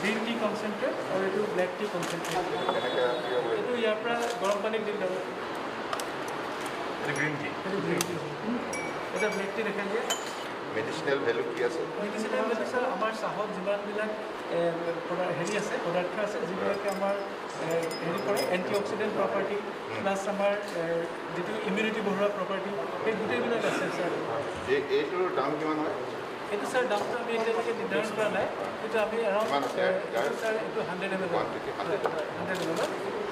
Green tea concentrate আৰু এইটো black tea concentrate এইটো ইয়াৰ পৰা গৰম পানীত দিলে গ্ৰীণ টি এটা ব্লেক টি দেখা দিয়ে মেডিচিনেল ভ্যালু কি আছে মেডিচিনেল ভ্যালু স্যার আমাৰ চাহত যিমানবিলাক হেৰি আছে পদাৰ্থ আছে যিবিলাকে আমাৰ হেৰি কৰে এণ্টি অক্সিডেণ্ট প্ৰপাৰ্টি প্লাছ আমাৰ যিটো ইমিউনিটি বঢ়োৱা প্ৰপাৰ্টি সেই গোটেইবিলাক আছে ছাৰ এইটোৰ দাম কিমান হয় এইটো ছাৰ দামটো আমি এতিয়ালৈকে নিৰ্ধাৰণ কৰা নাই কিন্তু আমি এৰাউণ্ড ছাৰ এইটো 100 ml 100 ml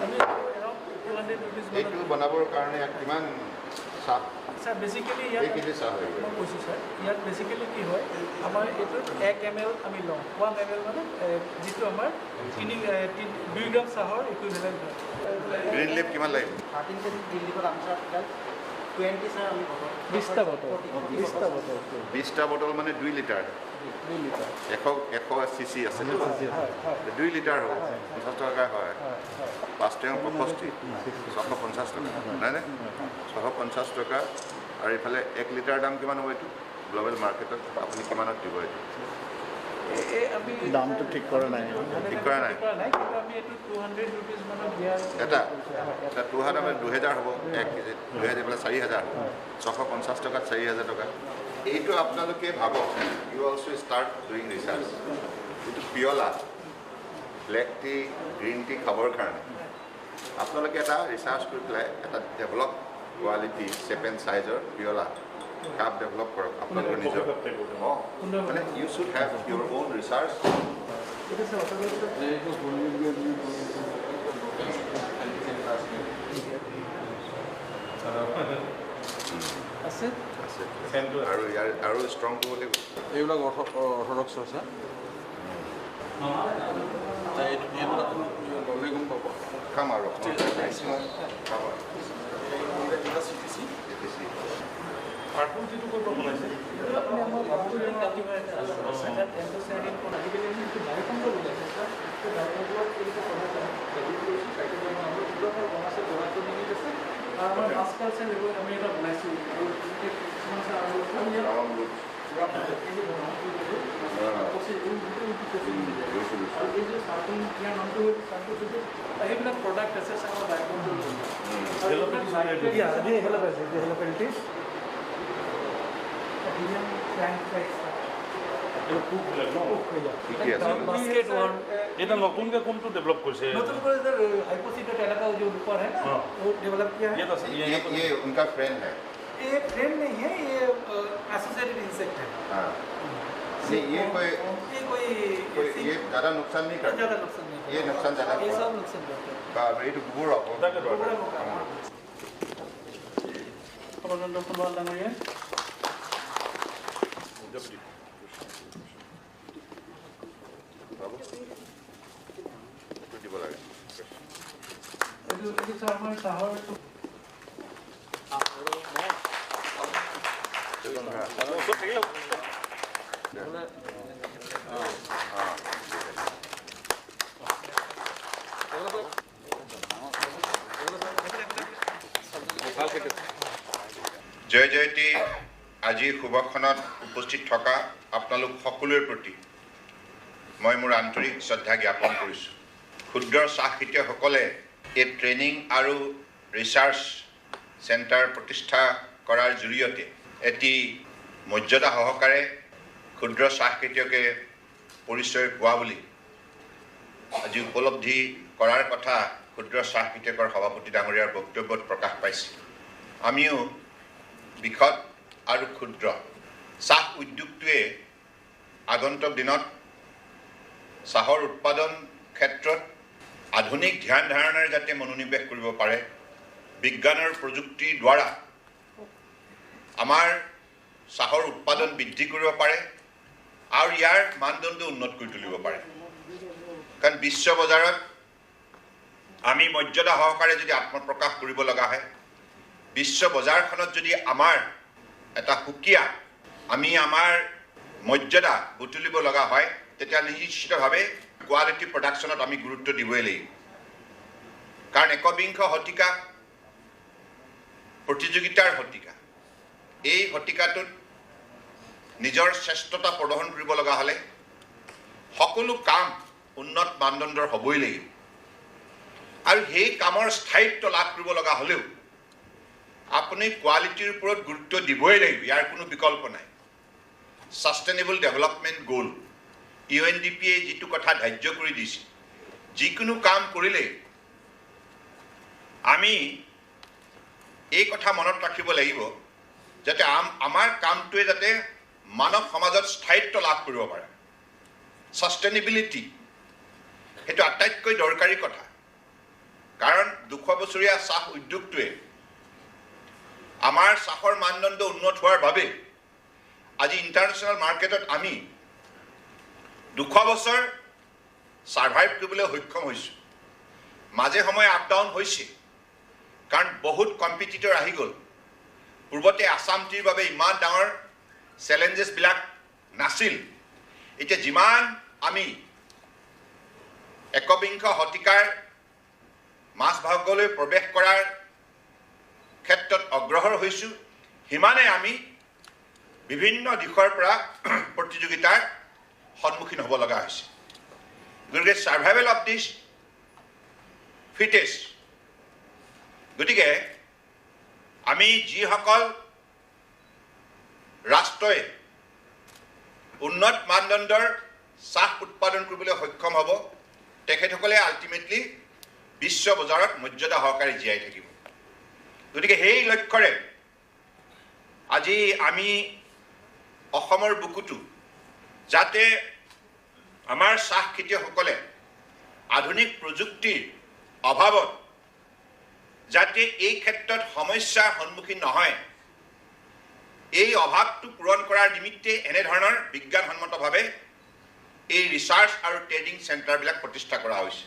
আমি এৰাউণ্ড 200 rupees এইটো বনাবৰ কাৰণে কিমান চাহ ছাৰ বেচিকেলি ইয়াত মই কৈছোঁ ছাৰ ইয়াত বেচিকেলি কি হয় আমাৰ এইটোত 1 ml আমি লওঁ 1 ml মানে যিটো আমাৰ 2 গ্ৰাম চাহৰ ইকুইভেলেণ্ট হয় গ্ৰীণ লিফ কিমান লাগিব 13 কেজি গ্ৰীণ লিফত আনচাৰ 20 ছাৰ আমি 20টা বটল 20টা বটল মানে 2 লিটাৰ 100 cc আছে 2 লিটাৰ হ'ব 50 টকা হয় 5 টেং 65 650 টকা নাই নে 650 টকা আৰু ইফালে 1 লিটাৰ দাম কিমান হ'ব এইটো গ্লোবেল মাৰ্কেটত আপুনি কিমানত দিব এইটো দামটো ঠিক কৰা নাই কিন্তু আমি এইটো 200 rupees মানত দিয়া এটা 2000 হ'ব 1 কেজি 2000 পেলাই 4000 650 টকাত 4000 টকা এইটো আপোনালোকে ভাবক you also start doing research এইটো পিয়লা ব্লেক টি গ্ৰীণ টি খাবৰ কাৰণে আপোনালোকে এটা ৰিচাৰ্চ কৰি পেলাই এটা ডেভেলপ কোৱালিটি শেপ এণ্ড চাইজৰ পিয়লা কাপ ডেভেলপ কৰক আপোনালোকৰ নিজৰ মানে you should have your own research আছে আৰু ইয়াৰ আৰু ষ্ট্ৰং কৰিব লাগিব এইবিলাক অৰ্থডক্স আছে ল'লে গম পাব খাম আৰু পাৰ্পল যিটো কৰিব বনাইছে আপুনি আমাৰ পাৰ্পল কাটি হয় এটা এণ্টোচাইডিন আজিকালি আমি যিটো বায়ুকণ্ট্ৰল ওলাইছে সেই বায়ুকণ্ট্ৰলত এইটো বনাইছে বনাইছে নিমিত আছে আৰু আমাৰ মাছকালচাৰ এইবোৰ আমি এটা বনাইছোঁ সেইবিলাক প্ৰডাক্ট আছে আমাৰ বায়ুকণ্ট্ৰল এটা নতুনকৈ কোনটো ডেভেলপ কৰিছে नতুন করে इधर हाइपोसीडेट इलाका जो ऊपर है हाँ। वो डेवलप किया है ये उनका फ्रेंड है ये फ्रेम नहीं है ये एसोसिएटेड इंसेक्ट है हाँ नहीं ये कोई ये ज़्यादा नुकसान नहीं करता ज़्यादा नुकसान नहीं ये नुकसान ज़्यादा ये सब नुकसान करते हैं ये तो गुबुर आपको कमांडर फुटबॉल डांगरिया itu sama sahur itu জয় জয়তী আজিৰ শুভক্ষণত উপস্থিত থকা আপোনালোক সকলোৰে প্ৰতি মই মোৰ আন্তৰিক শ্ৰদ্ধা জ্ঞাপন কৰিছোঁ ক্ষুদ্ৰ চাহ খেতিয়কসকলে এই ট্ৰেইনিং আৰু ৰিচাৰ্চ চেণ্টাৰ প্ৰতিষ্ঠা কৰাৰ জৰিয়তে এটি মৰ্যাদা সহকাৰে ক্ষুদ্ৰ চাহ খেতিয়কে পৰিচয় পোৱা বুলি আজি উপলব্ধি কৰাৰ কথা ক্ষুদ্ৰ চাহ খেতিয়কৰ সভাপতি ডাঙৰীয়াৰ বক্তব্যত প্ৰকাশ পাইছে আমিও বৃহৎ আৰু ক্ষুদ্ৰ চাহ উদ্যোগটোৱে আগন্তুক দিনত চাহৰ উৎপাদন ক্ষেত্ৰত আধুনিক ধ্যান ধাৰণাৰে যাতে মনোনিৱেশ কৰিব পাৰে বিজ্ঞান আৰু প্ৰযুক্তিৰ দ্বাৰা আমাৰ চাহৰ উৎপাদন বৃদ্ধি কৰিব পাৰে আৰু ইয়াৰ মানদণ্ড উন্নত কৰি তুলিব পাৰে কাৰণ বিশ্ব বজাৰত আমি মৰ্যাদা সহকাৰে যদি আত্মপ্ৰকাশ কৰিব লগা হয় বিশ্ব বজাৰখনত যদি আমাৰ এটা সুকীয়া আমি আমাৰ মৰ্যাদা বুটুলিব লগা হয় তেতিয়া নিশ্চিতভাৱে কোৱালিটি প্ৰডাকশ্যনত আমি গুৰুত্ব দিবই লাগিব কাৰণ একবিংশ শতিকা প্ৰতিযোগিতাৰ শতিকা এই শতিকাটোত নিজৰ শ্ৰেষ্ঠতা প্ৰদৰ্শন কৰিব লগা হ'লে সকলো কাম উন্নত মানদণ্ডৰ হ'বই লাগিব আৰু সেই কামৰ স্থায়িত্ব লাভ কৰিব লগা হ'লেও আপুনি কোৱালিটিৰ ওপৰত গুৰুত্ব দিবই লাগিব ইয়াৰ কোনো বিকল্প নাই সাস্টেইনেবল ডেভেলপমেণ্ট গোল UNDP-য়ে যিটো কথা ধাৰ্য কৰি দিছে যিকোনো কাম কৰিলে আমি এই কথা মনত ৰাখিব লাগিব যাতে আমাৰ কামটোৱে যাতে মানৱ সমাজত স্থায়িত্ব লাভ কৰিব পাৰে সাস্টেইনেবিলিটি সেইটো আটাইতকৈ দৰকাৰী কথা কাৰণ 200 বছৰীয়া চাহ উদ্যোগটোৱে আমাৰ চাহৰ মানদণ্ড উন্নত হোৱাৰ বাবে আজি ইণ্টাৰনেশ্যনেল মাৰ্কেটত আমি 200 বছৰ সাৰ্ভাইভ কৰিবলৈ সক্ষম হৈছোঁ মাজে সময়ে আপ ডাউন হৈছে কাৰণ বহুত কম্পিটিটৰ আহি গ'ল পূৰ্বতে আসাম টিৰ বাবে ইমান ডাঙৰ চেলেঞ্জেছবিলাক নাছিল এতিয়া যিমান আমি একবিংশ শতিকাৰ মাজভাগলৈ প্ৰৱেশ কৰাৰ ক্ষেত্ৰত অগ্ৰসৰ হৈছোঁ সিমানে আমি বিভিন্ন দিশৰ পৰা প্ৰতিযোগিতাৰ সন্মুখীন হ'ব লগা হৈছে গতিকে সাৰ্ভাইভেল অফ দিছ ফিটেষ্ট গতিকে আমি যিসকল ৰাষ্ট্ৰই উন্নত মানদণ্ডৰ চাহ উৎপাদন কৰিবলৈ সক্ষম হ'ব তেখেতসকলে আল্টিমেটলি বিশ্ব বজাৰত মৰ্যাদা সহকাৰে জীয়াই থাকিব গতিকে সেই লক্ষ্যৰে আজি আমি অসমৰ বুকুটো যাতে আমাৰ চাহ খেতিয়কসকলে আধুনিক প্ৰযুক্তিৰ অভাৱত যাতে এই ক্ষেত্ৰত সমস্যাৰ সন্মুখীন নহয় এই অভাৱটো পূৰণ কৰাৰ নিমিত্তে এনেধৰণৰ বিজ্ঞানসন্মতভাৱে এই ৰিচাৰ্চ আৰু ট্ৰেইনিং চেণ্টাৰবিলাক প্ৰতিষ্ঠা কৰা হৈছে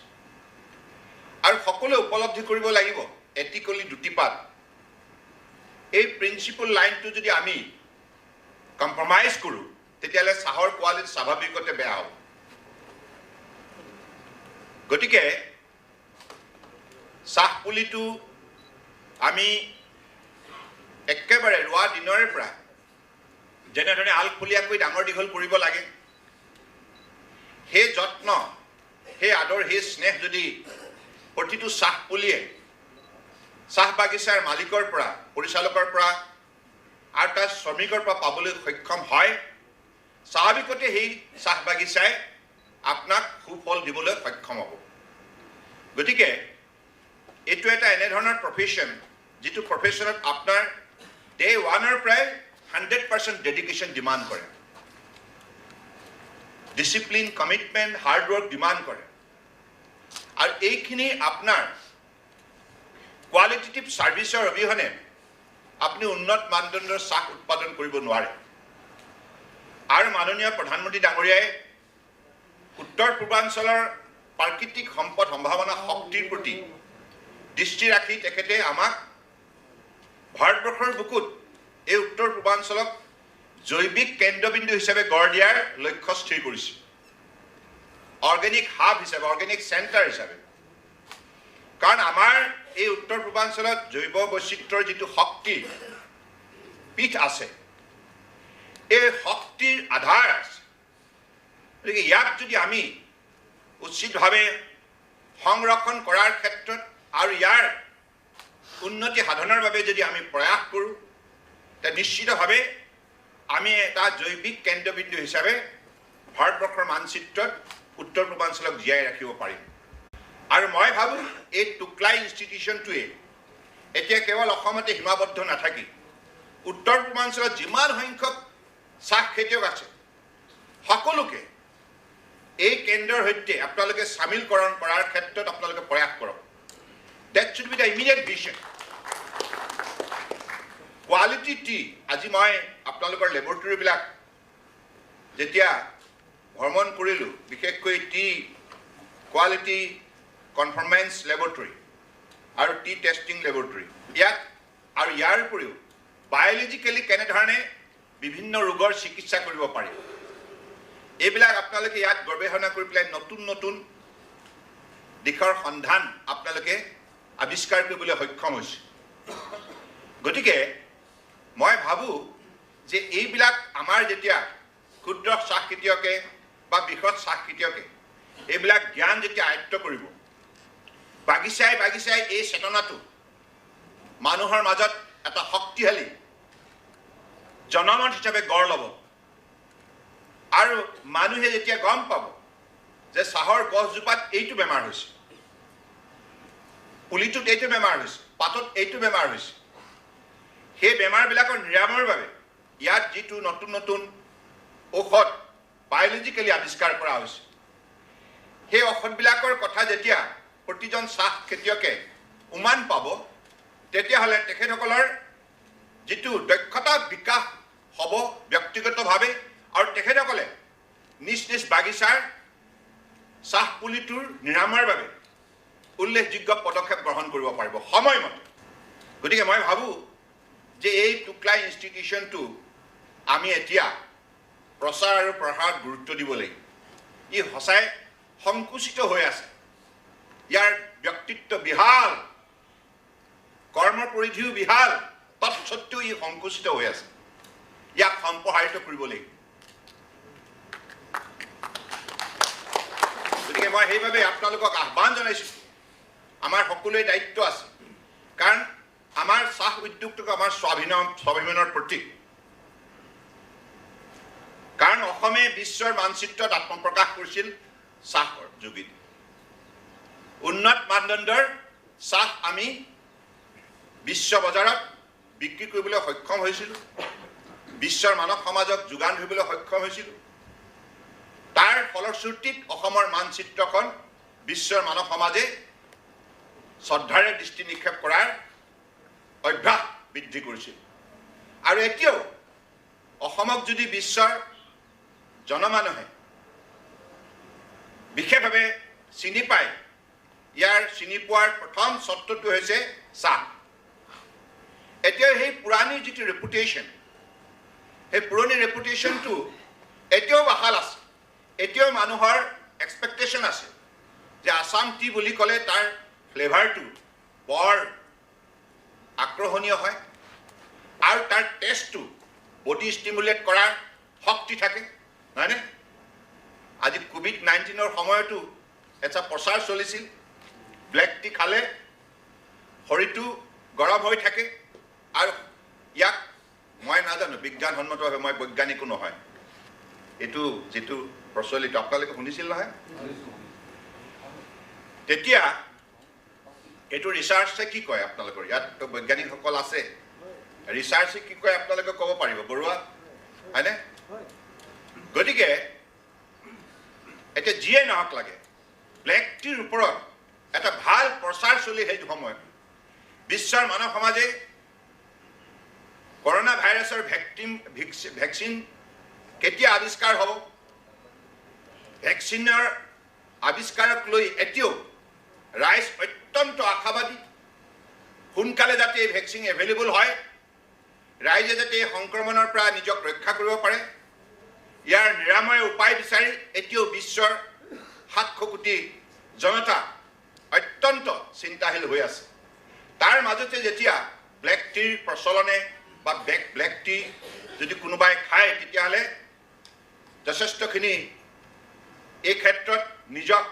আৰু সকলোৱে উপলব্ধি কৰিব লাগিব এথিকেলি দুটিপাত এই প্ৰিন্সিপল লাইনটো যদি আমি কম্প্ৰমাইজ কৰোঁ তেতিয়াহ'লে চাহৰ কোৱালিটি স্বাভাৱিকতে বেয়া হ'ব গতিকে চাহ পুলিটো আমি একেবাৰে ৰোৱা দিনৰে পৰা যেনেধৰণে আলফুলীয়াকৈ ডাঙৰ দীঘল কৰিব লাগে সেই যত্ন সেই আদৰ সেই স্নেহ যদি প্ৰতিটো চাহ পুলিয়ে চাহ বাগিচাৰ মালিকৰ পৰা পৰিচালকৰ পৰা আৰু তাৰ শ্ৰমিকৰ পৰা পাবলৈ সক্ষম হয় স্বাভাৱিকতে সেই চাহ বাগিচাই আপোনাক সুফল দিবলৈ সক্ষম হ'ব গতিকে এইটো এটা এনেধৰণৰ প্ৰফেশ্যন যিটো প্ৰফেশ্যনত আপোনাৰ ডে ওৱানৰ পৰাই 100% ডেডিকেশ্যন ডিমাণ্ড কৰে ডিচিপ্লিন কমিটমেণ্ট হাৰ্ডৱৰ্ক ডিমাণ্ড কৰে আৰু এইখিনি আপোনাৰ কোৱালিটেটিভ ছাৰ্ভিচৰ অবিহনে আপুনি উন্নত মানদণ্ডৰ চাহ উৎপাদন কৰিব নোৱাৰে আৰু মাননীয় প্ৰধানমন্ত্ৰী ডাঙৰীয়াই উত্তৰ পূৰ্বাঞ্চলৰ প্ৰাকৃতিক সম্পদ সম্ভাৱনা শক্তিৰ প্ৰতি দৃষ্টি ৰাখি তেখেতে আমাক ভাৰতবৰ্ষৰ বুকুত এই উত্তৰ পূৰ্বাঞ্চলক জৈৱিক কেন্দ্ৰবিন্দু হিচাপে গঢ় দিয়াৰ লক্ষ্য স্থিৰ কৰিছে অৰ্গেনিক হাব হিচাপে অৰ্গেনিক চেণ্টাৰ হিচাপে কাৰণ আমাৰ এই উত্তৰ পূৰ্বাঞ্চলত জৈৱ বৈচিত্ৰ্যৰ যিটো শক্তি পীঠ আছে এই শক্তিৰ আধাৰ আছে গতিকে ইয়াক যদি আমি উচিতভাৱে সংৰক্ষণ কৰাৰ ক্ষেত্ৰত আৰু ইয়াৰ উন্নতি সাধনৰ বাবে যদি আমি প্ৰয়াস কৰোঁ তেতিয়া নিশ্চিতভাৱে আমি এটা জৈৱিক কেন্দ্ৰবিন্দু হিচাপে ভাৰতবৰ্ষৰ মানচিত্ৰত উত্তৰ পূৰ্বাঞ্চলক জীয়াই ৰাখিব পাৰিম আৰু মই ভাবোঁ এই টুকলাই ইনষ্টিটিউশ্যনটোৱে এতিয়া কেৱল অসমতে সীমাবদ্ধ নাথাকি উত্তৰ পূৰ্বাঞ্চলত যিমান সংখ্যক চাহ খেতিয়ক আছে সকলোকে এই কেন্দ্ৰৰ সৈতে আপোনালোকে চামিলকৰণ কৰাৰ ক্ষেত্ৰত আপোনালোকে প্ৰয়াস কৰক That should be the immediate vision. Quality T আজি মই আপোনালোকৰ লেবৰেটৰীবিলাক যেতিয়া ভ্ৰমণ কৰিলোঁ, বিশেষকৈ টি কোৱালিটি কনফাৰ্মেন্স লেবৰেটৰী আৰু টি টেষ্টিং লেবৰেটৰী, ইয়াত আৰু ইয়াৰ উপৰিও বায়'লজিকেলি কেনেধৰণে বিভিন্ন ৰোগৰ চিকিৎসা কৰিব পাৰি, এইবিলাক আপোনালোকে ইয়াত গৱেষণা কৰি পেলাই নতুন নতুন দিশৰ সন্ধান আপোনালোকে আৱিষ্কাৰ কৰিবলৈ সক্ষম হৈছে। গতিকে মই ভাবোঁ যে এইবিলাক আমাৰ যেতিয়া ক্ষুদ্ৰ চাহ খেতিয়কে বা বৃহৎ চাহ খেতিয়কে এইবিলাক জ্ঞান যেতিয়া আয়ত্ব কৰিব, বাগিচাই বাগিচাই এই চেতনাটো মানুহৰ মাজত এটা শক্তিশালী জনমত হিচাপে গঢ় ল'ব, আৰু মানুহে যেতিয়া গম পাব যে চাহৰ গছজোপাত এইটো বেমাৰ হৈছে, পুলিটোত এইটো বেমাৰ হৈছে, পাতত এইটো বেমাৰ হৈছে, সেই বেমাৰবিলাকৰ নিৰাময়ৰ বাবে ইয়াত যিটো নতুন নতুন ঔষধ বায়'লজিকেলি আৱিষ্কাৰ কৰা হৈছে, সেই ঔষধবিলাকৰ কথা যেতিয়া প্ৰতিজন চাহ খেতিয়কে উমান পাব, তেতিয়াহ'লে তেখেতসকলৰ যিটো দক্ষতা বিকাশ হ'ব ব্যক্তিগতভাৱে, আৰু তেখেতসকলে নিজ নিজ বাগিচাৰ চাহ পুলিটোৰ নিৰাময়ৰ বাবে উল্লেখযোগ্য পদক্ষেপ গ্ৰহণ কৰিব পাৰিব সময়মতে। গতিকে মই ভাবোঁ যে এই টুকলাই ইনষ্টিটিউশ্যনটো আমি এতিয়া প্ৰচাৰ আৰু প্ৰসাৰত গুৰুত্ব দিব লাগিব। ই সঁচাই সংকুচিত হৈ আছে, ইয়াৰ ব্যক্তিত্ব বিশাল, কৰ্মৰ পৰিধিও বিশাল, তৎসত্ত্বেও ই সংকুচিত হৈ আছে, ইয়াক সম্প্ৰসাৰিত কৰিব লাগিব। গতিকে মই সেইবাবে আপোনালোকক আহ্বান জনাইছোঁ, আমাৰ সকলোৱে দায়িত্ব আছে, কাৰণ আমাৰ চাহ উদ্যোগটোক আমাৰ স্বাভিমানৰ প্ৰতীক। কাৰণ অসমে বিশ্বৰ মানচিত্ৰত আত্মপ্ৰকাশ কৰিছিল চাহৰ যোগেদি। উন্নত মানদণ্ডৰ চাহ আমি বিশ্ব বজাৰত বিক্ৰী কৰিবলৈ সক্ষম হৈছিলোঁ, বিশ্বৰ মানৱ সমাজক যোগান ধৰিবলৈ সক্ষম হৈছিলোঁ। তাৰ ফলশ্ৰুতিত অসমৰ মানচিত্ৰখন বিশ্বৰ মানৱ সমাজে শ্ৰদ্ধাৰে দৃষ্টি নিক্ষেপ কৰাৰ অভ্যাস বৃদ্ধি কৰিছিল। আৰু এতিয়াও অসমক যদি বিশ্বৰ জনমানুহে বিশেষভাৱে চিনি পায়, ইয়াৰ চিনি পোৱাৰ প্ৰথম চৰ্তটো হৈছে চাহ। এতিয়াও সেই পুৰণি যিটো ৰেপুটেশ্যন, সেই পুৰণি ৰেপুটেশ্যনটো এতিয়াও বাহাল আছে, এতিয়াও মানুহৰ এক্সপেক্টেশ্যন আছে যে আসাম টি বুলি ক'লে তাৰ ফ্লেভাৰটো বৰ আকৰ্ষণীয় হয়, আৰু তাৰ টেষ্টটো বডি ষ্টিমুলেট কৰাৰ শক্তি থাকে, নহয়নে? আজি কোভিড-19ৰ সময়তো এটা প্ৰচাৰ চলিছিল, ব্লেক টি খালে শৰীৰটো গৰম হৈ থাকে, আৰু ইয়াক মই নাজানো বিজ্ঞানসন্মতভাৱে, মই বৈজ্ঞানিকো নহয়, এইটো যিটো প্ৰচলিত আপোনালোকে শুনিছিল নহয়, তেতিয়া এইটো ৰিচাৰ্চে কি কয়, আপোনালোকৰ ইয়াততো বৈজ্ঞানিকসকল আছে, ৰিচাৰ্চে কি কয় আপোনালোকে ক'ব পাৰিব বৰুৱা, হয়নে? গতিকে এতিয়া যিয়ে নহওক লাগে, ব্লেক টিৰ ওপৰত এটা ভাল প্ৰচাৰ চলি সেইটো সময়ত বিশ্বৰ মানৱ সমাজে কৰোণা ভাইৰাছৰ ভেকচিন কেতিয়া আৱিষ্কাৰ হ'ব, ভেকচিনৰ আৱিষ্কাৰক লৈ এতিয়াও ৰাইজ অত্যন্ত আশাবাদী। সোনকালে যাতে এই ভেকচিন এভেইলেবল হয়, ৰাইজে যাতে এই সংক্ৰমণৰ পৰা নিজক ৰক্ষা কৰিব পাৰে, ইয়াৰ নিৰাময়ৰ উপায় বিচাৰি এতিয়াও বিশ্বৰ 700 কোটি জনতা অত্যন্ত চিন্তাশীল হৈ আছে। তাৰ মাজতে যেতিয়া ব্লেক টিৰ প্ৰচলনে বা ব্লেক টি যদি কোনোবাই খায়, তেতিয়াহ'লে যথেষ্টখিনি এই ক্ষেত্ৰত নিজক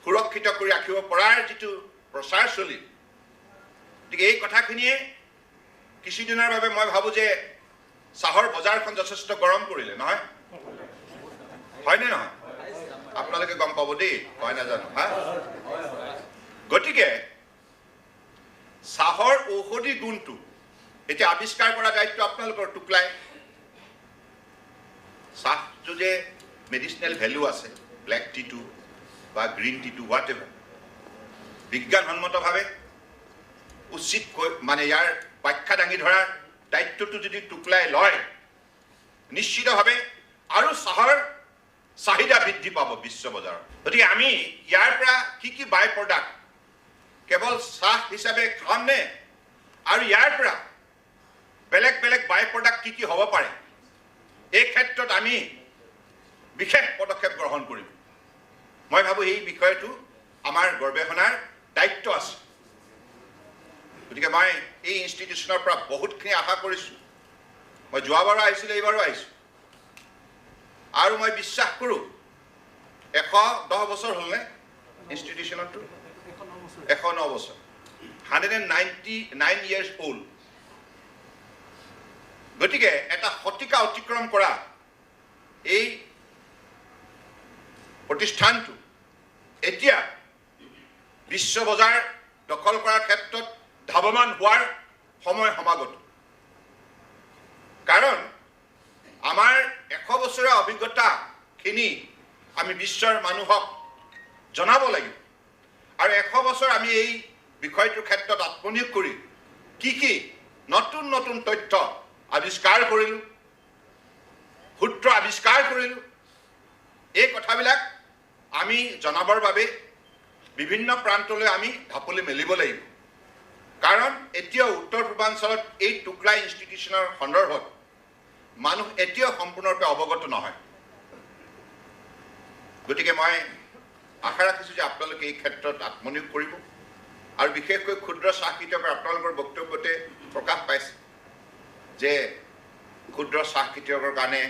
সুৰক্ষিত কৰি ৰাখিব পৰাৰ যিটো প্ৰচাৰ চলিল, গতিকে এই কথাখিনিয়ে কিছুদিনৰ বাবে মই ভাবোঁ যে চাহৰ বজাৰখন যথেষ্ট গৰম কৰিলে, নহয়? হয়নে নহয়? আপোনালোকে গম পাব দেই, হয় নাজানো, হা? গতিকে চাহৰ ঔষধি গুণটো এতিয়া আৱিষ্কাৰ কৰা দায়িত্ব আপোনালোকৰ টুকলাই। চাহটো যে মেডিচিনেল ভেলু আছে, ব্লেক টিটো বা গ্ৰীণ টিটো হোৱাট এভাৰ, বিজ্ঞানসন্মতভাৱে উচিত মানে ইয়াৰ বাখ্যা দাঙি ধৰাৰ দায়িত্বটো যদি টুকলাই লয় নিশ্চিতভাৱে আৰু চাহৰ চাহিদা বৃদ্ধি পাব বিশ্ব বজাৰত। গতিকে আমি ইয়াৰ পৰা কি বাই প্ৰডাক্ট কেৱল চাহ হিচাপে খামনে আৰু ইয়াৰ পৰা বেলেগ বেলেগ বাই প্ৰডাক্ট কি হ'ব পাৰে এই ক্ষেত্ৰত আমি বিশেষ পদক্ষেপ গ্ৰহণ কৰিম। মই ভাবোঁ এই বিষয়টো আমাৰ গৱেষণাৰ দায়িত্ব আছে। গতিকে মই এই ইনষ্টিটিউশ্যনৰ পৰা বহুতখিনি আশা কৰিছোঁ। মই যোৱাবাৰো আহিছিলোঁ, এইবাৰো আহিছোঁ আৰু মই বিশ্বাস কৰোঁ 110 বছৰ হ'লনে ইনষ্টিটিউশ্যনটো? 109 বছৰ, 199 years old। গতিকে এটা শতিকা অতিক্ৰম কৰা এই প্ৰতিষ্ঠানটো এতিয়া বিশ্ব বজাৰ দখল কৰাৰ ক্ষেত্ৰত ধাৱমান হোৱাৰ সময় সমাগত। কাৰণ আমাৰ 100 বছৰীয়া অভিজ্ঞতাখিনি আমি বিশ্বৰ মানুহক জনাব লাগিব আৰু 100 বছৰ আমি এই বিষয়টোৰ ক্ষেত্ৰত আত্মনিয়োগ কৰি কি নতুন নতুন তথ্য আৱিষ্কাৰ কৰিলোঁ, সূত্ৰ আৱিষ্কাৰ কৰিলোঁ, এই কথাবিলাক আমি জনাবৰ বাবে বিভিন্ন প্ৰান্তলৈ আমি ঢাপলি মেলিব লাগিব। কাৰণ এতিয়াও উত্তৰ পূৰ্বাঞ্চলত এই টুকৰা ইনষ্টিটিউশ্যনৰ সন্দৰ্ভত মানুহ এতিয়াও সম্পূৰ্ণৰূপে অৱগত নহয়। গতিকে মই আশা ৰাখিছোঁ যে আপোনালোকে এই ক্ষেত্ৰত আত্মনিয়োগ কৰিব আৰু বিশেষকৈ ক্ষুদ্ৰ চাহ খেতিয়কৰ আপোনালোকৰ বক্তব্যতে প্ৰকাশ পাইছে যে ক্ষুদ্ৰ চাহ খেতিয়কৰ কাৰণে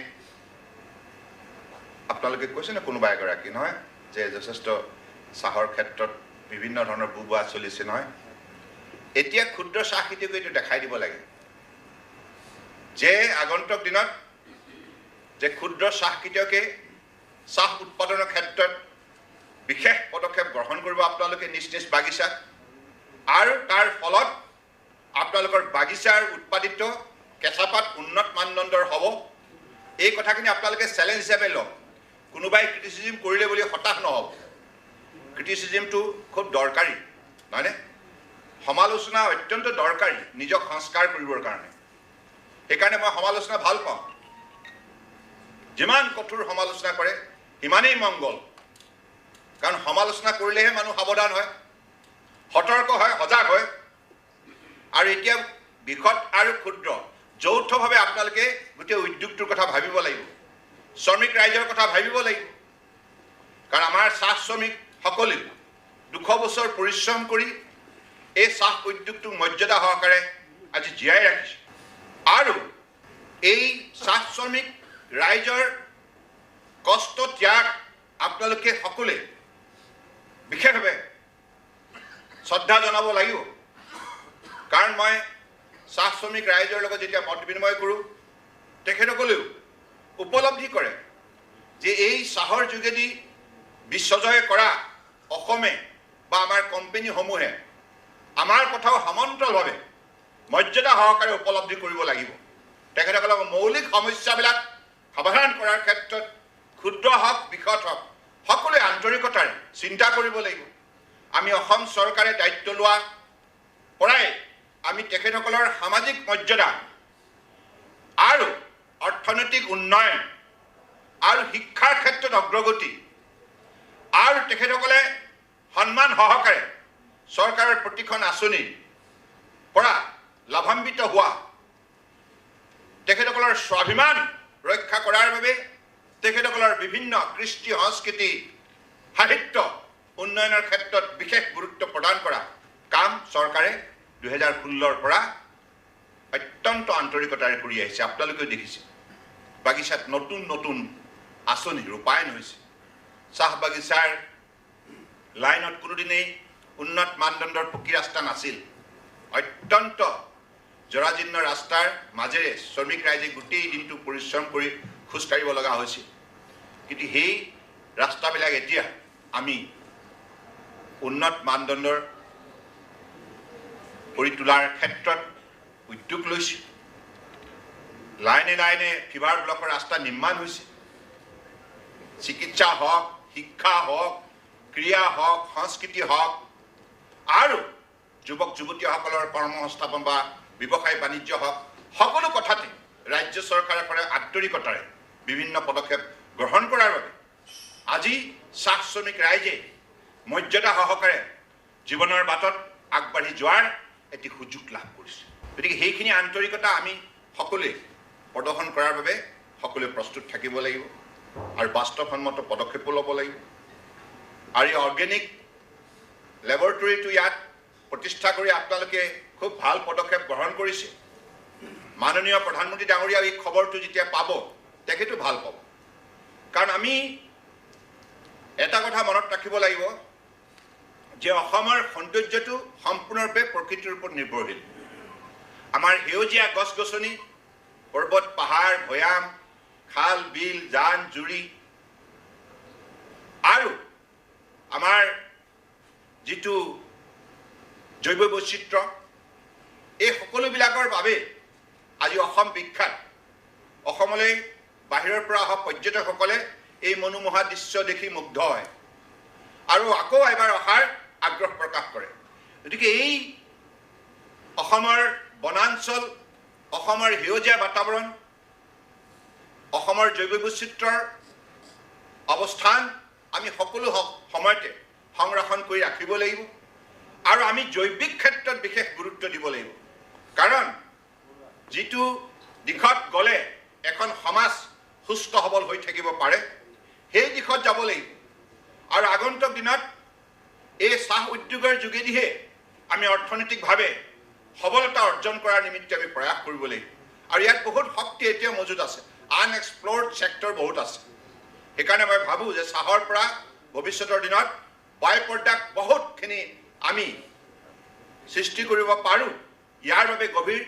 আপোনালোকে কৈছেনে কোনোবা এগৰাকী নহয় যে যথেষ্ট চাহৰ ক্ষেত্ৰত বিভিন্ন ধৰণৰ বুবোৱা চলিছে নহয়। এতিয়া ক্ষুদ্ৰ চাহ খেতিয়কে এইটো দেখাই দিব লাগে যে আগন্তুক দিনত যে ক্ষুদ্ৰ চাহ খেতিয়কে চাহ উৎপাদনৰ ক্ষেত্ৰত বিশেষ পদক্ষেপ গ্ৰহণ কৰিব আপোনালোকে নিজ নিজ বাগিচাত আৰু তাৰ ফলত আপোনালোকৰ বাগিচাৰ উৎপাদিত কেঁচাপাত উন্নত মানদণ্ডৰ হ'ব। এই কথাখিনি আপোনালোকে চেলেঞ্জ হিচাপে লওক। কোনোবাই ক্ৰিটিচিজিম কৰিলে বুলি হতাশ নহ'ব। ক্ৰিটিচিজিমটো খুব দৰকাৰী নহয়নে? সমালোচনা অত্যন্ত দৰকাৰী নিজক সংস্কাৰ কৰিবৰ কাৰণে। সেইকাৰণে মই সমালোচনা ভাল পাওঁ। যিমান কঠোৰ সমালোচনা কৰে সিমানেই মংগল। কাৰণ সমালোচনা কৰিলেহে মানুহ সাৱধান হয়, সতৰ্ক হয়, সজাগ হয়। আৰু এতিয়া বৃহৎ আৰু ক্ষুদ্ৰ যৌথভাৱে আপোনালোকে গোটেই উদ্যোগটোৰ কথা ভাবিব লাগিব, শ্ৰমিক ৰাইজৰ কথা ভাবিব লাগিব। কাৰণ আমাৰ চাহ শ্ৰমিকসকলে 200 বছৰ পৰিশ্ৰম কৰি এই চাহ উদ্যোগটোক মৰ্যাদা সহকাৰে আজি জীয়াই ৰাখিছে আৰু এই চাহ শ্ৰমিক ৰাইজৰ কষ্ট ত্যাগ আপোনালোকে সকলোৱে বিশেষভাৱে শ্ৰদ্ধা জনাব লাগিব। কাৰণ মই চাহ শ্ৰমিক ৰাইজৰ লগত যেতিয়া মত বিনিময় কৰোঁ তেখেতসকলেও উপলব্ধি কৰে যে এই চাহৰ যোগেদি বিশ্বজয় কৰা অসমে বা আমাৰ কোম্পানীসমূহে আমাৰ কথাও সমান্তৰালভাৱে মৰ্যাদা সহকাৰে উপলব্ধি কৰিব লাগিব। তেখেতসকলক মৌলিক সমস্যাবিলাক সমাধান কৰাৰ ক্ষেত্ৰত ক্ষুদ্ৰ হওক বৃহৎ হওক সকলোৱে আন্তৰিকতাৰে চিন্তা কৰিব লাগিব। আমি অসম চৰকাৰে দায়িত্ব লোৱা পৰাই আমি তেখেতসকলৰ সামাজিক মৰ্যাদা আৰু অৰ্থনৈতিক উন্নয়ন আৰু শিক্ষাৰ ক্ষেত্ৰত অগ্ৰগতি আৰু তেখেতসকলে সন্মান সহকাৰে চৰকাৰৰ প্ৰতিখন আঁচনিৰ পৰা লাভান্বিত হোৱা তেখেতসকলৰ স্বাভিমান ৰক্ষা কৰাৰ বাবে তেখেতসকলৰ বিভিন্ন কৃষ্টি সংস্কৃতি সাহিত্য উন্নয়নৰ ক্ষেত্ৰত বিশেষ গুৰুত্ব প্ৰদান কৰা কাম চৰকাৰে 2016 পৰা অত্যন্ত আন্তৰিকতাৰে কৰি আহিছে। আপোনালোকেও দেখিছে বাগিচাত নতুন নতুন আঁচনি ৰূপায়ণ হৈছে। চাহ বাগিচাৰ লাইনত কোনোদিনেই উন্নত মানদণ্ডৰ পকী ৰাস্তা নাছিল। অত্যন্ত জৰাজীৰ্ণ ৰাস্তাৰ মাজেৰে শ্ৰমিক ৰাইজে গোটেই দিনটো পৰিশ্ৰম কৰি খোজকাঢ়িব লগা হৈছিল। কিন্তু সেই ৰাস্তাবিলাক এতিয়া আমি উন্নত মানদণ্ডৰ কৰি তোলাৰ ক্ষেত্ৰত উদ্যোগ লৈছোঁ। লাইনে লাইনে ফিভাৰ ব্লকৰ ৰাস্তা নিৰ্মাণ হৈছে। চিকিৎসা হওক, শিক্ষা হওক, ক্ৰীড়া হওক, সংস্কৃতি হওক আৰু যুৱক যুৱতীসকলৰ কৰ্মসংস্থাপন বা ব্যৱসায় বাণিজ্য হওক সকলো কথাতে ৰাজ্য চৰকাৰে আন্তৰিকতাৰে বিভিন্ন পদক্ষেপ গ্ৰহণ কৰাৰ বাবে আজি চাহ শ্ৰমিক ৰাইজে মৰ্যাদা সহকাৰে জীৱনৰ বাটত আগবাঢ়ি যোৱাৰ এটি সুযোগ লাভ কৰিছে গতিকে সেইখিনি আন্তৰিকতা আমি সকলোৱে প্ৰদৰ্শন কৰাৰ বাবে সকলোৱে প্ৰস্তুত থাকিব লাগিব আৰু বাস্তৱসন্মত পদক্ষেপো ল'ব লাগিব আৰু এই অৰ্গেনিক লেবৰেটৰীটো ইয়াত প্ৰতিষ্ঠা কৰি আপোনালোকে খুব ভাল পদক্ষেপ গ্ৰহণ কৰিছে মাননীয় প্ৰধানমন্ত্ৰী ডাঙৰীয়া এই খবৰটো যেতিয়া পাব তেখেতো ভাল পাব কাৰণ আমি এটা কথা মনত ৰাখিব লাগিব যে অসমৰ সৌন্দৰ্যটো সম্পূৰ্ণৰূপে প্ৰকৃতিৰ ওপৰত নিৰ্ভৰশীল আমাৰ সেউজীয়া গছ গছনি পৰ্বত পাহাৰ ভৈয়াম খাল বিল জান জুৰি আৰু আমাৰ যিটো জৈৱ বৈচিত্ৰ্য এই সকলোবিলাকৰ বাবে আজি অসম বিখ্যাত অসমলৈ বাহিৰৰ পৰা অহা পৰ্যটকসকলে এই মনোমোহা দৃশ্য দেখি মুগ্ধ হয় আৰু আকৌ এবাৰ অহাৰ আগ্ৰহ প্ৰকাশ কৰে গতিকে এই অসমৰ বনাঞ্চল অসমৰ সেউজীয়া বাতাবৰণ অসমৰ জৈৱ বৈচিত্ৰ্যৰ অৱস্থান আমি সকলো সময়তে সংৰক্ষণ কৰি ৰাখিব লাগিব আৰু আমি জৈৱিক ক্ষেত্ৰত বিশেষ গুৰুত্ব দিব লাগিব কাৰণ যিটো দিশত গ'লে এখন সমাজ সুস্থ সবল হৈ থাকিব পাৰে সেই দিশত যাব লাগিব আৰু আগন্তুক দিনত এই চাহ উদ্যোগৰ যোগেদিহে আমি অৰ্থনৈতিকভাৱে সবলতা অৰ্জন কৰাৰ নিমিত্তে আমি প্ৰয়াস কৰিব লাগিব আৰু ইয়াত বহুত শক্তি এতিয়া মজুত আছে আনএক্সপ্ল'ৰ্ড ছেক্টৰ বহুত আছে সেইকাৰণে মই ভাবোঁ যে চাহৰ পৰা ভৱিষ্যতৰ দিনত বাই প্ৰডাক্ট বহুতখিনি আমি সৃষ্টি কৰিব পাৰোঁ ইয়াৰ বাবে গভীৰ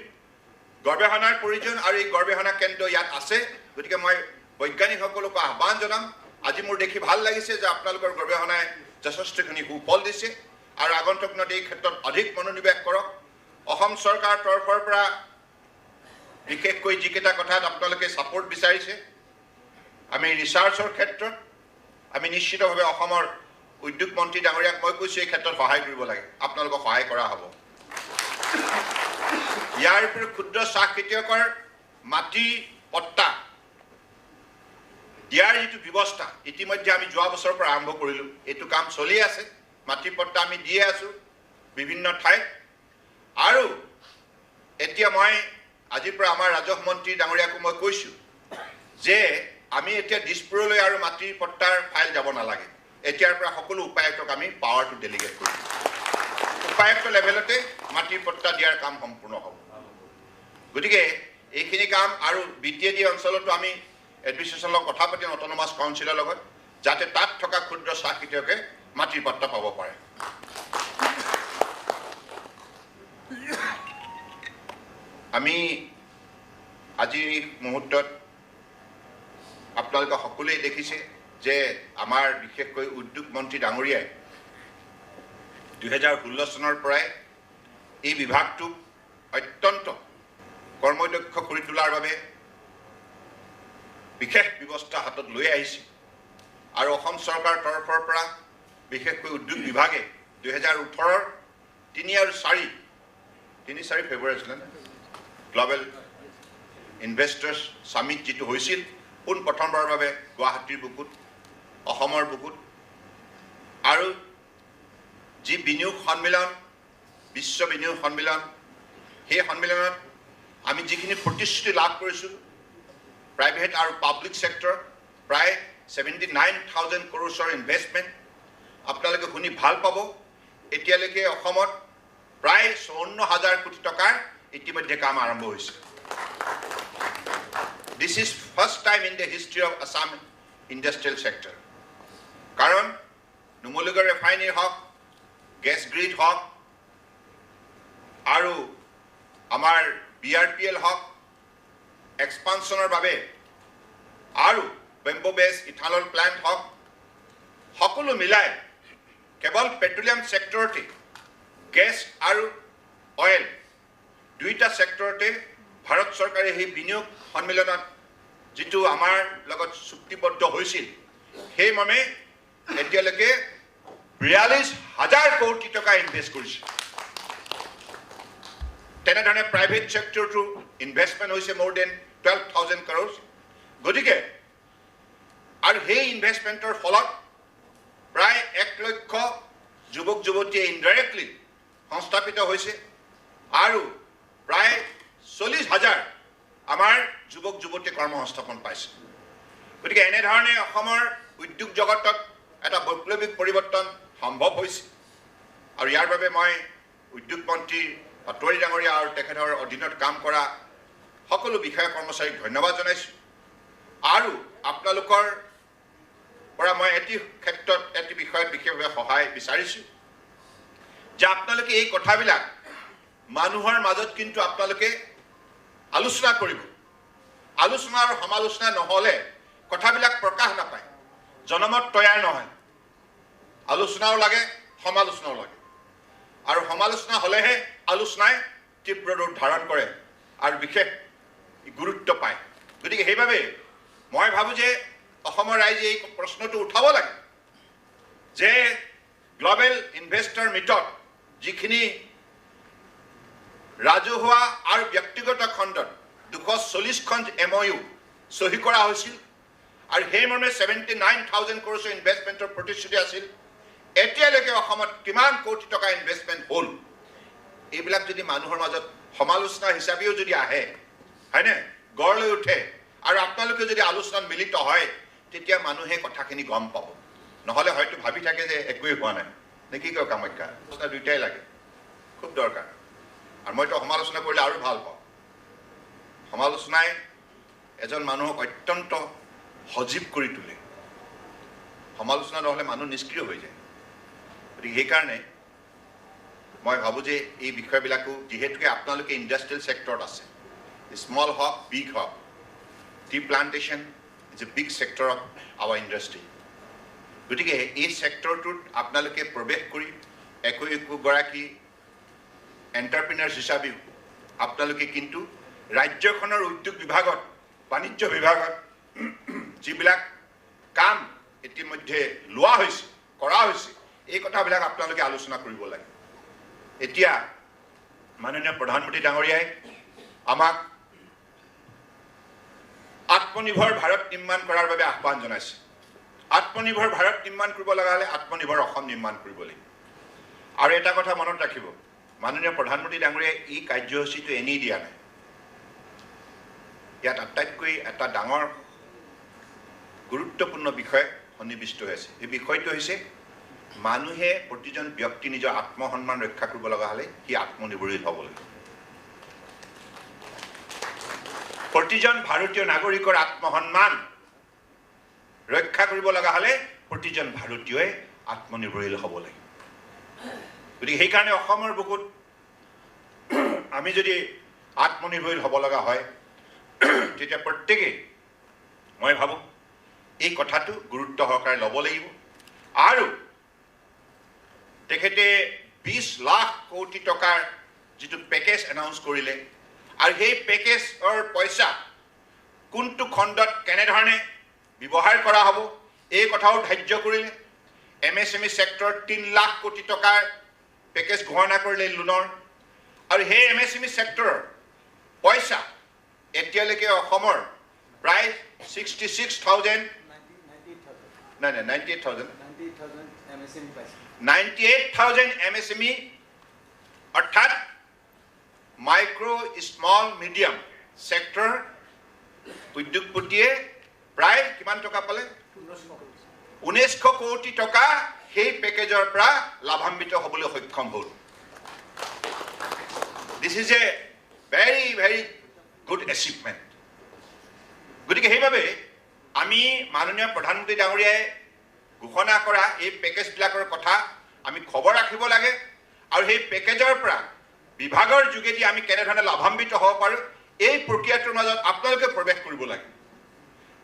গৱেষণাৰ প্ৰয়োজন আৰু এই গৱেষণা কেন্দ্ৰ ইয়াত আছে গতিকে মই বৈজ্ঞানিকসকলকো আহ্বান জনাম আজি মোৰ দেখি ভাল লাগিছে যে আপোনালোকৰ গৱেষণাই যথেষ্টখিনি সুফল দিছে আৰু আগন্তুক দিনত এই ক্ষেত্ৰত অধিক মনোনিৱেশ কৰক অসম চৰকাৰৰ তৰফৰ পৰা বিশেষকৈ যিকেইটা কথাত আপোনালোকে ছাপোৰ্ট বিচাৰিছে আমি ৰিচাৰ্চৰ ক্ষেত্ৰত আমি নিশ্চিতভাৱে অসমৰ উদ্যোগ মন্ত্ৰী ডাঙৰীয়াক মই কৈছোঁ এই ক্ষেত্ৰত সহায় কৰিব লাগে আপোনালোকক সহায় কৰা হ'ব ইয়াৰ উপৰি ক্ষুদ্ৰ চাহ খেতিয়কৰ মাটি পট্টা দিয়াৰ যিটো ব্যৱস্থা ইতিমধ্যে আমি যোৱা বছৰৰ পৰা আৰম্ভ কৰিলোঁ এইটো কাম চলি আছে মাটি পট্টা আমি দিয়ে আছোঁ বিভিন্ন ঠাইত আৰু এতিয়া মই আজিৰ পৰা আমাৰ ৰাজহ মন্ত্ৰী ডাঙৰীয়াকো মই কৈছোঁ যে আমি এতিয়া দিছপুৰলৈ আৰু মাটিৰ পট্টাৰ ফাইল যাব নালাগে এতিয়াৰ পৰা সকলো উপায়ুক্তক আমি পাৱাৰটো ডেলিগেট কৰিম উপায়ুক্ত লেভেলতে মাটিৰ পট্টা দিয়াৰ কাম সম্পূৰ্ণ হ'ব গতিকে এইখিনি কাম আৰু BTAD অঞ্চলতো আমি এডমিনিষ্ট্ৰেশ্যনৰ লগত কথা পাতিম অট'নমাছ কাউন্সিলৰ লগত যাতে তাত থকা ক্ষুদ্ৰ চাহ খেতিয়কে মাটিৰ পট্টা পাব পাৰে আমি আজিৰ মুহূৰ্তত আপোনালোকে সকলোৱে দেখিছে যে আমাৰ বিশেষকৈ উদ্যোগ মন্ত্ৰী ডাঙৰীয়াই 2016 চনৰ পৰাই এই বিভাগটোক অত্যন্ত কৰ্মদক্ষ কৰি তোলাৰ বাবে বিশেষ ব্যৱস্থা হাতত লৈ আহিছে আৰু অসম চৰকাৰৰ তৰফৰ পৰা বিশেষকৈ উদ্যোগ বিভাগে 2018 3 আৰু 4 ফেব্ৰুৱাৰী আছিলে গ্ল'বেল ইনভেষ্টৰ্ছ সামিট যিটো হৈছিল পোনপ্ৰথমবাৰৰ বাবে গুৱাহাটীৰ বুকুত অসমৰ বুকুত আৰু যি বিনিয়োগ সন্মিলন বিশ্ব বিনিয়োগ সন্মিলন সেই সন্মিলনত আমি যিখিনি প্ৰতিশ্ৰুতি লাভ কৰিছোঁ প্ৰাইভেট আৰু পাব্লিক ছেক্টৰ প্ৰায় 79,000 crores ইনভেষ্টমেণ্ট আপোনালোকে শুনি ভাল পাব এতিয়ালৈকে অসমত প্ৰায় 54,000 কোটি টকাৰ ইতিমধ্যে কাম আৰম্ভ হৈছে This is first time in the history of Assam industrial sector. Karon, Numulugar refinery hawk, gas grid hawk, Aru, Amar BRPL hawk, expansion or babe, Aru, bamboo based ethanol plant hawk, Hokulu Milai, Kebal petroleum sector, gas, Aru, oil, Duita sector. Bharat চৰকাৰে এই বিনিয়োগ সন্মিলনত যেটো আমাৰ লগত চুক্তিবদ্ধ হৈছিল সেই মমে এতিয়ালৈকে 42,000 কোটি টকা ইনভেষ্ট কৰিছে তেনেধৰণে প্ৰাইভেট ছেক্টৰটো ইনভেষ্টমেণ্ট হৈছে মোৰ দেন 12,000 crores। গতিকে আৰু সেই ইনভেষ্টমেণ্টৰ ফলত প্ৰায় 1 লক্ষ যুৱক যুৱতীয়ে ইনডাইৰেক্টলি সংস্থাপিত হৈছে আৰু প্ৰায় 40,000 আমাৰ যুৱক যুৱতীয়ে কৰ্মসংস্থাপন পাইছে। গতিকে এনেধৰণে অসমৰ উদ্যোগ জগতত এটা বৈপ্লৱিক পৰিৱৰ্তন সম্ভৱ হৈছে আৰু ইয়াৰ বাবে মই উদ্যোগ মন্ত্ৰী পাটোৱাৰী ডাঙৰীয়া আৰু তেখেতৰ অধীনত কাম কৰা সকলো বিষয়া কৰ্মচাৰীক ধন্যবাদ জনাইছোঁ আৰু আপোনালোকৰ পৰা মই এটি ক্ষেত্ৰত এটি বিষয়ত বিশেষভাৱে সহায় বিচাৰিছোঁ যে আপোনালোকে এই কথাবিলাক মানুহৰ মাজত কিন্তু আপোনালোকে আলোচনা কৰিব। আলোচনা আৰু সমালোচনা নহ'লে কথাবিলাক প্ৰকাশ নাপায়, জনমত তৈয়াৰ নহয়। আলোচনাও লাগে, সমালোচনাও লাগে আৰু সমালোচনা হ'লেহে আলোচনাই তীব্ৰ ৰূপ ধাৰণ কৰে আৰু বিশেষ গুৰুত্ব পায়। গতিকে সেইবাবে মই ভাবোঁ যে অসমৰ ৰাইজে এই প্ৰশ্নটো উঠাব লাগে যে গ্ল'বেল ইনভেষ্টৰ মিটত যিখিনি ৰাজহুৱা আৰু ব্যক্তিগত খণ্ডত 240খন MOU চহী কৰা হৈছিল আৰু সেই মৰ্মে 79,000 crores ইনভেষ্টমেণ্টৰ প্ৰতিশ্ৰুতি আছিল। এতিয়ালৈকে অসমত কিমান কোটি টকা ইনভেষ্টমেণ্ট হ'ল এইবিলাক যদি মানুহৰ মাজত সমালোচনা হিচাপেও যদি আহে, হয়নে, গঢ় লৈ উঠে আৰু আপোনালোকে যদি আলোচনাত মিলিত হয় তেতিয়া মানুহে কথাখিনি গম পাব। নহ'লে হয়তো ভাবি থাকে যে একোৱেই হোৱা নাই নে কি কয় কামাখ্যা। আলোচনা দুয়োটাই লাগে, খুব দৰকাৰ। আৰু মইতো সমালোচনা কৰিলে আৰু ভাল পাওঁ। সমালোচনাই এজন মানুহক অত্যন্ত সজীৱ কৰি তোলে। সমালোচনা নহ'লে মানুহ নিষ্ক্ৰিয় হৈ যায়। গতিকে সেইকাৰণে মই ভাবোঁ যে এই বিষয়বিলাকো যিহেতুকে আপোনালোকে ইণ্ডাষ্ট্ৰিয়েল ছেক্টৰত আছে, স্মল হওক বিগ হওক, tea plantation is a big sector of our industry. গতিকে এই ছেক্টৰটোত আপোনালোকে প্ৰৱেশ কৰি একোগৰাকী এণ্টাৰপ্ৰিনাৰ্ছ হিচাপেও আপোনালোকে কিন্তু ৰাজ্যখনৰ উদ্যোগ বিভাগত, বাণিজ্য বিভাগত যিবিলাক কাম ইতিমধ্যে লোৱা হৈছে, কৰা হৈছে, এই কথাবিলাক আপোনালোকে আলোচনা কৰিব লাগে। এতিয়া মাননীয় প্ৰধানমন্ত্ৰী ডাঙৰীয়াই আমাক আত্মনিৰ্ভৰ ভাৰত নিৰ্মাণ কৰাৰ বাবে আহ্বান জনাইছে। আত্মনিৰ্ভৰ ভাৰত নিৰ্মাণ কৰিব লগা হ'লে আত্মনিৰ্ভৰ অসম নিৰ্মাণ কৰিব লাগিব। আৰু এটা কথা মনত ৰাখিব, মাননীয় প্ৰধানমন্ত্ৰী ডাঙৰীয়াই এই কাৰ্যসূচীটো এনেই দিয়া নাই। ইয়াত আটাইতকৈ এটা ডাঙৰ গুৰুত্বপূৰ্ণ বিষয় সন্নিৱিষ্ট হৈ আছে। এই বিষয়টো হৈছে মানুহে, প্ৰতিজন ব্যক্তি নিজৰ আত্মসন্মান ৰক্ষা কৰিব লগা হ'লে সি আত্মনিৰ্ভৰশীল হ'ব লাগিব। প্ৰতিজন ভাৰতীয় নাগৰিকৰ আত্মসন্মান ৰক্ষা কৰিব লগা হ'লে প্ৰতিজন ভাৰতীয়ই আত্মনিৰ্ভৰশীল হ'ব লাগিব। গতিকে সেইকাৰণে অসমৰ বুকুত আমি যদি আত্মনিৰ্ভৰশীল হ'ব লগা হয় তেতিয়া প্ৰত্যেকেই, মই ভাবোঁ, এই কথাটো গুৰুত্ব সহকাৰে ল'ব লাগিব। আৰু তেখেতে 20 লাখ কোটি টকাৰ যিটো পেকেজ এনাউন্স কৰিলে আৰু সেই পেকেজৰ পইচা কোনটো খণ্ডত কেনেধৰণে ব্যৱহাৰ কৰা হ'ব এই কথাও ধাৰ্য কৰিলে। MSME ছেক্টৰত 3 লাখ কোটি টকাৰ পেকেজ ঘোষণা কৰিলে লোনৰ। আৰু সেই MSME ছেক্টৰৰ পইচা এতিয়ালৈকে অসমৰ প্ৰায় 98,000 MSME অৰ্থাৎ মাইক্ৰ' স্মল মিডিয়াম ছেক্টৰ উদ্যোগপতিয়ে প্ৰায় কিমান টকা পালে? 1900 কোটি টকা সেই পেকেজৰ পৰা লাভান্বিত হ'বলৈ সক্ষম হ'ল। This is a very very good achievement. গতিকে সেইবাবে আমি মাননীয় প্ৰধানমন্ত্ৰী ডাঙৰীয়াই ঘোষণা কৰা এই পেকেজবিলাকৰ কথা আমি খবৰ ৰাখিব লাগে আৰু সেই পেকেজৰ পৰা বিভাগৰ যোগেদি আমি কেনেধৰণে লাভান্বিত হ'ব পাৰোঁ এই প্ৰক্ৰিয়াটোৰ মাজত আপোনালোকে প্ৰৱেশ কৰিব লাগে।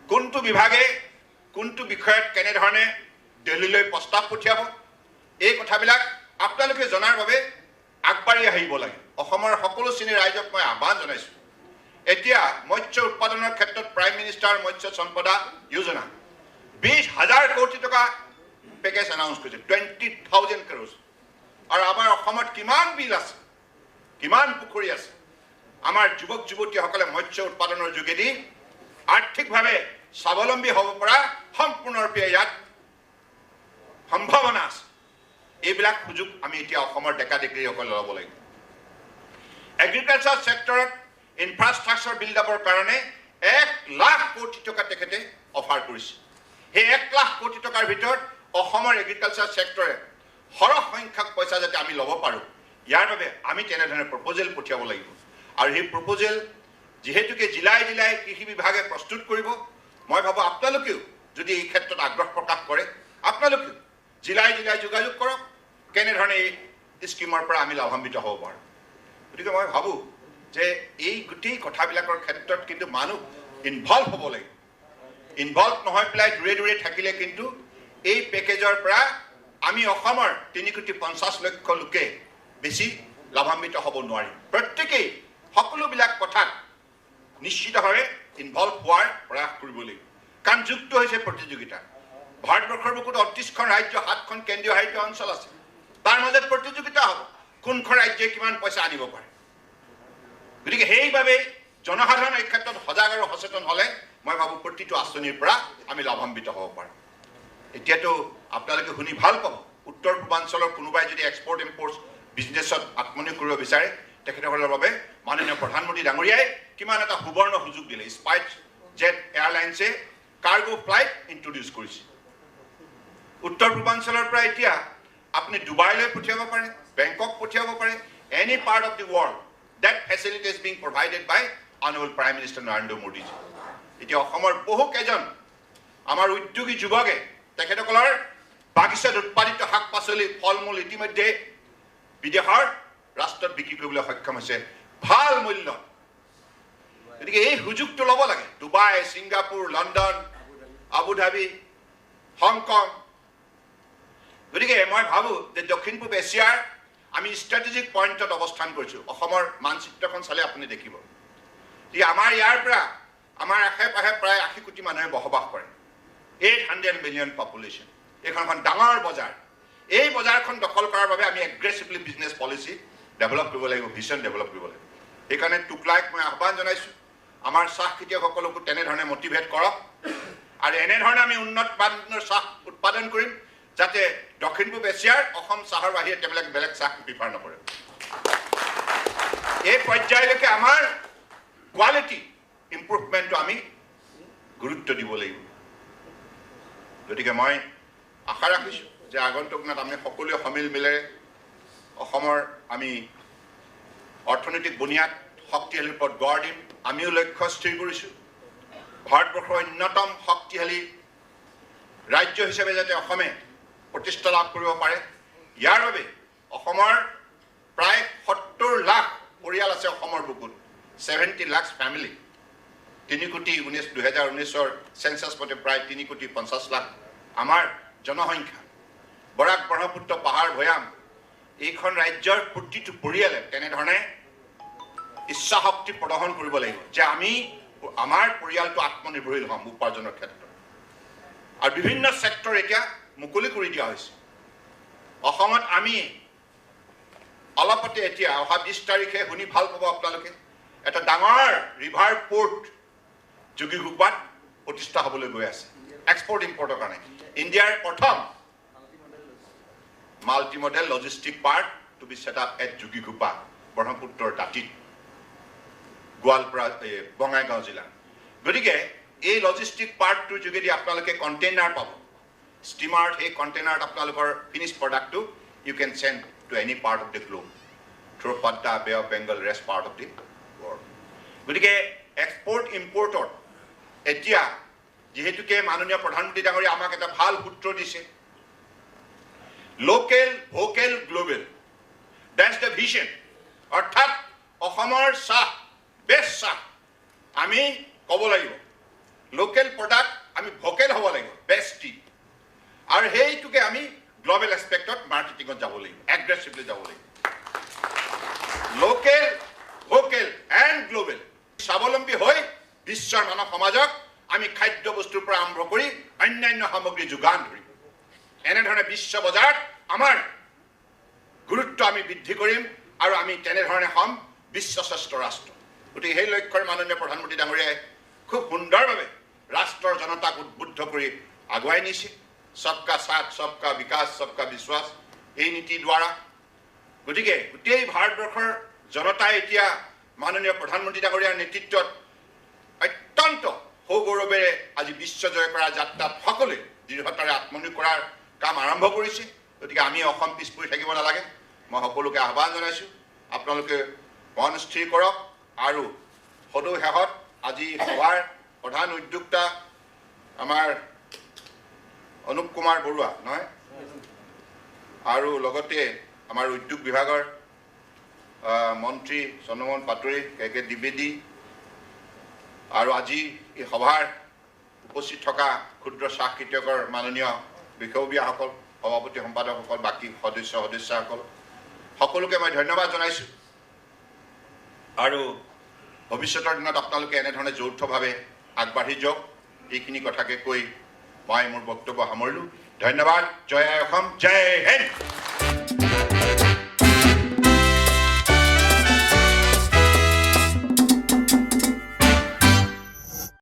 কোনটো বিভাগে কোনটো বিষয়ত কেনেধৰণে দিল্লীলৈ প্ৰস্তাৱ পঠিয়াব এই কথাবিলাক আপোনালোকে জনাৰ বাবে আগবাঢ়ি আহিব লাগে। অসমৰ সকলো শ্ৰেণীৰ ৰাইজক মই আহ্বান জনাইছোঁ। এতিয়া মৎস্য উৎপাদনৰ ক্ষেত্ৰত প্ৰাইম মিনিষ্টাৰ মৎস্য সম্পদা যোজনা 20,000 কোটি টকা পেকেজ এনাউন্স কৰিছে, 20,000 crores। আৰু আমাৰ অসমত কিমান বিল আছে, কিমান পুখুৰী আছে আমাৰ যুৱক যুৱতীসকলে মৎস্য উৎপাদনৰ যোগেদি আৰ্থিকভাৱে স্বাৱলম্বী হ'ব পৰা সম্পূৰ্ণৰূপে ইয়াত সম্ভাৱনা আছে এইবিলাক সুযোগ আমি এতিয়া অসমৰ ডেকা ডেকৰীসকলে ল'ব লাগিব এগ্ৰিকালচাৰ ছেক্টৰত ইনফ্ৰাষ্ট্ৰাকচাৰ বিল্ডআপৰ কাৰণে 1 লাখ কোটি টকা তেখেতে অফাৰ কৰিছে সেই 1 লাখ কোটি টকাৰ ভিতৰত অসমৰ এগ্ৰিকালচাৰ ছেক্টৰে সৰহ সংখ্যক পইচা যাতে আমি ল'ব পাৰোঁ ইয়াৰ বাবে আমি তেনেধৰণে প্ৰপ'জেল পঠিয়াব লাগিব আৰু সেই প্ৰপ'জেল যেহেতুকে জিলাই জিলাই কৃষি বিভাগে প্ৰস্তুত কৰিব মই ভাবোঁ আপোনালোকেও যদি এই ক্ষেত্ৰত আগ্ৰহ প্ৰকাশ কৰে আপোনালোকেও জিলাই জিলাই যোগাযোগ কৰক কেনেধৰণে এই স্কিমৰ পৰা আমি লাভান্বিত হ'ব পাৰোঁ গতিকে মই ভাবোঁ যে এই গোটেই কথাবিলাকৰ ক্ষেত্ৰত কিন্তু মানুহ ইনভলভ হ'ব লাগিব ইনভলভ নহয় পেলাই দূৰে দূৰে থাকিলে কিন্তু এই পেকেজৰ পৰা আমি অসমৰ 3,50,00,000 লোকে বেছি লাভান্বিত হ'ব নোৱাৰিম প্ৰত্যেকেই সকলোবিলাক কথাত নিশ্চিতভাৱে ইনভলভ হোৱাৰ প্ৰয়াস কৰিব লাগিব কাৰণ যুক্ত হৈছে প্ৰতিযোগিতা ভাৰতবৰ্ষৰ বুকুত 38খন ৰাজ্য 7খন কেন্দ্ৰীয় শাসিত অঞ্চল আছে তাৰ মাজত প্ৰতিযোগিতা হ'ব কোনখন ৰাজ্যই কিমান পইচা আনিব পাৰে গতিকে সেইবাবে জনসাধাৰণ এই ক্ষেত্ৰত সজাগ আৰু সচেতন হ'লে মই ভাবোঁ প্ৰতিটো আঁচনিৰ পৰা আমি লাভান্বিত হ'ব পাৰোঁ এতিয়াতো আপোনালোকে শুনি ভাল পাব উত্তৰ পূৰ্বাঞ্চলৰ কোনোবাই যদি এক্সপৰ্ট ইম্পৰ্ট বিজনেছত আত্মনিয়োগ কৰিব বিচাৰে তেখেতসকলৰ বাবে মাননীয় প্ৰধানমন্ত্ৰী ডাঙৰীয়াই কিমান এটা সুবৰ্ণ সুযোগ দিলে স্পাইচ জেট এয়াৰলাইন্সে কাৰ্গো ফ্লাইট ইন্ট্ৰডিউচ কৰিছে উত্তৰ পূৰ্বাঞ্চলৰ পৰা এতিয়া আপুনি ডুবাইলৈ পঠিয়াব পাৰে বেংকক পঠিয়াব পাৰে any part of the world that facility is being provided by honorable Prime Minister Narendra Modi ji. এতিয়া অসমৰ বহু কেজন আমাৰ উদ্যোগী যুৱকে তেখেতসকলৰ বাগিচাত উৎপাদিত শাক পাচলি ফল মূল ইতিমধ্যে বিদেশৰ ৰাষ্ট্ৰত বিক্ৰী কৰিবলৈ সক্ষম হৈছে ভাল মূল্য গতিকে এই সুযোগটো ল'ব লাগে Dubai Singapore London Abu Dhabi Hong Kong গতিকে মই ভাবোঁ যে দক্ষিণ পূব এছিয়াৰ আমি ষ্ট্ৰেটেজিক পইণ্টত অৱস্থান কৰিছোঁ অসমৰ মানচিত্ৰখন চালে আপুনি দেখিব যে আমাৰ ইয়াৰ পৰা আমাৰ আশে পাশে প্ৰায় 80 কোটি মানুহে বসবাস কৰে 800 মিলিয়ন পপুলেশ্যন এইখন ডাঙৰ বজাৰ এই বজাৰখন দখল কৰাৰ বাবে আমি এগ্ৰেছিভলি বিজনেছ পলিচি ডেভেলপ কৰিব লাগিব ভিজন ডেভেলপ কৰিব লাগিব সেইকাৰণে টুকলাইক মই আহ্বান জনাইছোঁ আমাৰ চাহ খেতিয়কসকলকো তেনেধৰণে মটিভেট কৰক আৰু এনেধৰণে আমি উন্নত মানৰ চাহ উৎপাদন কৰিম যাতে দক্ষিণ পূব এছিয়াৰ অসম চাহৰ বাহিৰে তেওঁলোকে বেলেগ চাহ প্ৰিফাৰ নকৰে এই পৰ্যায়লৈকে আমাৰ কোৱালিটি ইম্প্ৰুভমেণ্টটো আমি গুৰুত্ব দিব লাগিব গতিকে মই আশা ৰাখিছোঁ যে আগন্তুক দিনত আমি সকলোৱে সমিল মিলেৰে অসমৰ আমি অৰ্থনৈতিক বুনিয়াদ শক্তিশালী ওপৰত গঢ় দিম আমিও লক্ষ্য স্থিৰ কৰিছোঁ ভাৰতবৰ্ষৰ অন্যতম শক্তিশালী ৰাজ্য হিচাপে যাতে অসমে প্ৰতিষ্ঠা লাভ কৰিব পাৰে ইয়াৰ বাবে অসমৰ প্ৰায় 70 লাখ পৰিয়াল আছে অসমৰ বুকুত 70 লাখ ফেমিলি 2019 সেন্সাস মতে প্ৰায় 3,50,00,000 আমাৰ জনসংখ্যা বৰাক ব্ৰহ্মপুত্ৰ পাহাৰ ভৈয়াম এইখন ৰাজ্যৰ প্ৰতিটো পৰিয়ালে তেনেধৰণে ইচ্ছা শক্তি প্ৰদৰ্শন কৰিব লাগিব যে আমি আমাৰ পৰিয়ালটো আত্মনিৰ্ভৰশীল হ'ম উপাৰ্জনৰ ক্ষেত্ৰত আৰু বিভিন্ন সেক্টৰ এতিয়া মুকলি কৰি দিয়া হৈছে অসমত আমি অলপতে এতিয়া অহা 20 তাৰিখে শুনি ভাল পাব আপোনালোকে এটা ডাঙৰ ৰিভাৰ পোৰ্ট যোগীঘোপাত প্ৰতিষ্ঠা হ'বলৈ গৈ আছে এক্সপৰ্ট ইম্পৰ্টৰ কাৰণে ইণ্ডিয়াৰ প্ৰথম multi modal logistic park to be set up at Jogighopa ব্ৰহ্মপুত্ৰৰ দাঁতিত গোৱালপাৰা বঙাইগাঁও জিলা গতিকে এই লজিষ্টিক পাৰ্কটোৰ যোগেদি আপোনালোকে কণ্টেইনাৰ পাব steamer hey container apnalokor finished product to you can send to any part of the globe through Padda Bay of Bengal rest part of the world gotike export importer etia jehetuke manoniya pradhanmantri dangori amak eta bhal sutro dise local vocal global that's the vision orthat ohomor sah best sah ami kobo lagibo local product ami vocal hobo lagibo best tea আৰু হেইটোকে আমি global এসপেক্টত মাৰ্কেটিংত যাব লাগিব এগ্ৰেছিভলি যাব লাগিব local vocal and global স্বাৱলম্বী হৈ বিশ্বৰ মানৱ সমাজক আমি খাদ্য বস্তুৰ পৰা আৰম্ভ কৰি অন্যান্য সামগ্ৰী যোগান ধৰিম এনেধৰণে বিশ্ব বজাৰত আমাৰ গুৰুত্ব আমি বৃদ্ধি কৰিম আৰু আমি তেনেধৰণে হ'ম বিশ্বশ্ৰেষ্ঠ ৰাষ্ট্ৰ। গতিকে সেই লক্ষ্যৰে মাননীয় প্ৰধানমন্ত্ৰী ডাঙৰীয়াই খুব সুন্দৰভাৱে ৰাষ্ট্ৰৰ জনতাক উদ্বুদ্ধ কৰি আগুৱাই নিছে। সবকা সাথ, সবকা বিকাশ, সবকা বিশ্বাস এই নীতিৰ দ্বাৰা। গতিকে গোটেই ভাৰতবৰ্ষৰ জনতাই এতিয়া মাননীয় প্ৰধানমন্ত্ৰী ডাঙৰীয়াৰ নেতৃত্বত অত্যন্ত সৌগৌৰৱেৰে আজি বিশ্ব জয় কৰা যাত্ৰাত সকলোৱে দৃঢ়তাৰে আত্মনিয়োগ কৰাৰ কাম আৰম্ভ কৰিছে। গতিকে আমি অসম পিছ পৰি থাকিব নালাগে। মই সকলোকে আহ্বান জনাইছোঁ, আপোনালোকে মন স্থিৰ কৰক আৰু সদৌ শেষত আজি সভাৰ প্ৰধান উদ্যোক্তা আমাৰ অনুপ কুমাৰ বৰুৱা নহয়, আৰু লগতে আমাৰ উদ্যোগ বিভাগৰ মন্ত্ৰী চন্দ্ৰমোহন পাটোৱাৰী, কে দ্বিবেদী, আৰু আজি এই সভাৰ উপস্থিত থকা ক্ষুদ্ৰ চাহ খেতিয়কৰ মাননীয় বিষয়ববীয়াসকল, সভাপতি সম্পাদকসকল, বাকী সদস্যসকল সকলোকে মই ধন্যবাদ জনাইছোঁ। আৰু ভৱিষ্যতৰ দিনত আপোনালোকে এনেধৰণে যৌথভাৱে আগবাঢ়ি যাওক, এইখিনি কথাকে কৈ মই মোৰ বক্তব্য সামৰিলোঁ। ধন্যবাদ। জয় অসম, জয় হিন্দ।